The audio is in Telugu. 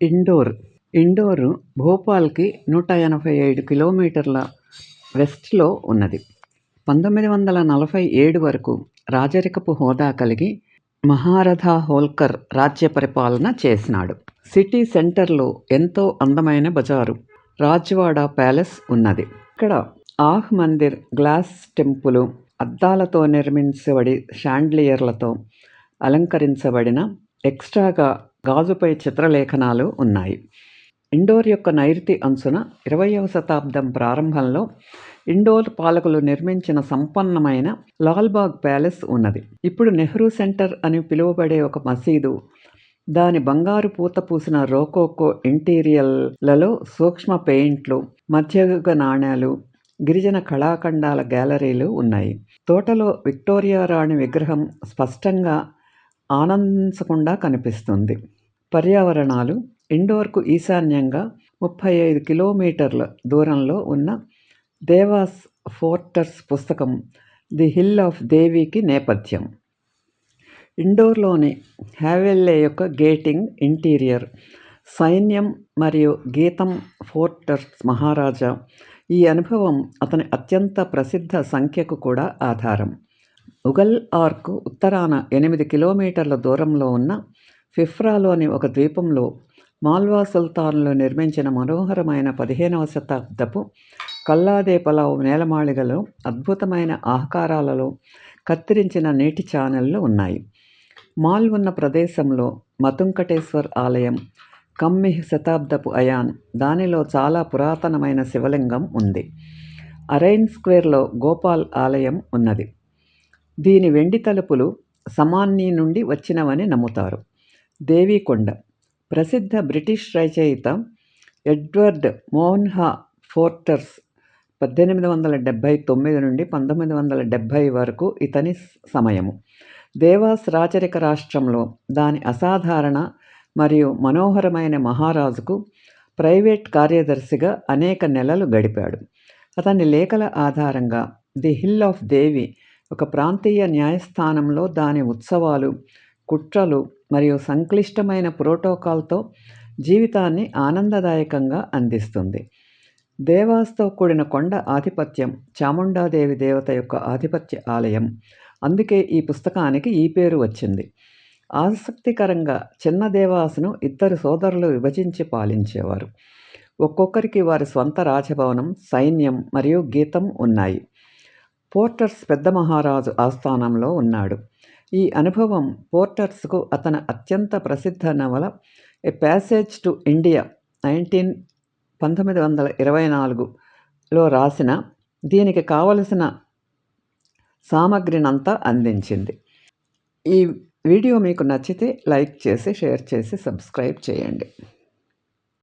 ఇండోర్. ఇండోర్ భోపాల్‌కి 185 కిలోమీటర్ల వెస్ట్‌లో ఉన్నది. 1947 వరకు రాజరికపు హోదా కలిగి మహారథా హోల్కర్ రాజ్య పరిపాలన చేసినాడు. సిటీ సెంటర్‌లో ఎంతో అందమైన బజారు, రాజ్వాడా ప్యాలెస్ ఉన్నది. ఇక్కడ ఆహ్ మందిర్, గ్లాస్ టెంపుల్, అద్దాలతో నిర్మించబడి షాండ్లియర్లతో అలంకరించబడిన ఎక్స్ట్రాగా గాజుపై చిత్రలేఖనాలు ఉన్నాయి. ఇండోర్ యొక్క నైరుతి అంచున 20వ శతాబ్దం ప్రారంభంలో ఇండోర్ పాలకులు నిర్మించిన సంపన్నమైన లాల్బాగ్ ప్యాలెస్ ఉన్నది. ఇప్పుడు నెహ్రూ సెంటర్ అని పిలువబడే ఒక మసీదు, దాని బంగారు పూత పూసిన రోకోకో ఇంటీరియర్లలో సూక్ష్మ పెయింట్లు, మధ్యయుగ నాణేలు, గిరిజన కళాఖండాల గ్యాలరీలు ఉన్నాయి. తోటలో విక్టోరియా రాణి విగ్రహం స్పష్టంగా ఆనందించకుండా కనిపిస్తుంది. పర్యావరణాలు. ఇండోర్కు ఈశాన్యంగా 35 కిలోమీటర్ల దూరంలో ఉన్న దేవాస్ ఫోర్ట్రెస్ పుస్తకం ది హిల్ ఆఫ్ దేవికి నేపథ్యం. ఇండోర్లోని హ్యావెల్లే యొక్క గేటింగ్ ఇంటీరియర్, సైన్యం మరియు గీతం ఫోర్ట్రెస్ మహారాజా. ఈ అనుభవం అతని అత్యంత ప్రసిద్ధ సంఖ్యకు కూడా ఆధారం. ఉగల్ ఆర్క్ ఉత్తరాన 8 కిలోమీటర్ల దూరంలో ఉన్న ఫిఫ్రాలోని ఒక ద్వీపంలో మాల్వా సుల్తానులు నిర్మించిన మనోహరమైన 15వ శతాబ్దపు కల్లాదే పలావ్ నేలమాళిగలో అద్భుతమైన ఆకారాలలో కత్తిరించిన నీటి ఛానళ్లు ఉన్నాయి. మాల్ ఉన్న ప్రదేశంలో మతుంకటేశ్వర్ ఆలయం, కమ్మి శతాబ్దపు అయాన్, దానిలో చాలా పురాతనమైన శివలింగం ఉంది. అరైన్ స్క్వేర్లో గోపాల్ ఆలయం ఉన్నది. దీని వెండి తలుపులు సమాన్ని నుండి వచ్చినవని నమ్ముతారు. దేవీకొండ. ప్రసిద్ధ బ్రిటిష్ రచయిత ఎడ్వర్డ్ మోన్హా ఫోర్ట్రెస్ 1879 నుండి 1970 వరకు ఇతని సమయము. దేవాస్ రాచరిక రాష్ట్రంలో దాని అసాధారణ మరియు మనోహరమైన మహారాజుకు ప్రైవేట్ కార్యదర్శిగా అనేక నెలలు గడిపాడు. అతని లేఖల ఆధారంగా ది హిల్ ఆఫ్ దేవి ఒక ప్రాంతీయ న్యాయస్థానంలో దాని ఉత్సవాలు, కుట్రలు మరియు సంక్లిష్టమైన ప్రోటోకాల్తో జీవితాన్ని ఆనందదాయకంగా అందిస్తుంది. దేవాస్తో కూడిన కొండ ఆధిపత్యం చాముండాదేవి దేవత యొక్క ఆధిపత్య ఆలయం. అందుకే ఈ పుస్తకానికి ఈ పేరు వచ్చింది. ఆసక్తికరంగా చిన్న దేవాసును 2 సోదరులు విభజించి పాలించేవారు. ఒక్కొక్కరికి వారి స్వంత రాజభవనం, సైన్యం మరియు గీతం ఉన్నాయి. పోర్టర్స్ పెద్ద మహారాజు ఆస్థానంలో ఉన్నాడు. ఈ అనుభవం పోర్టర్స్కు అతని అత్యంత ప్రసిద్ధ నవల ఎ ప్యాసేజ్ టు ఇండియా 1924లో రాసిన దీనికి కావలసిన సామగ్రినంతా అందించింది. ఈ వీడియో మీకు నచ్చితే లైక్ చేసి, షేర్ చేసి, సబ్స్క్రైబ్ చేయండి.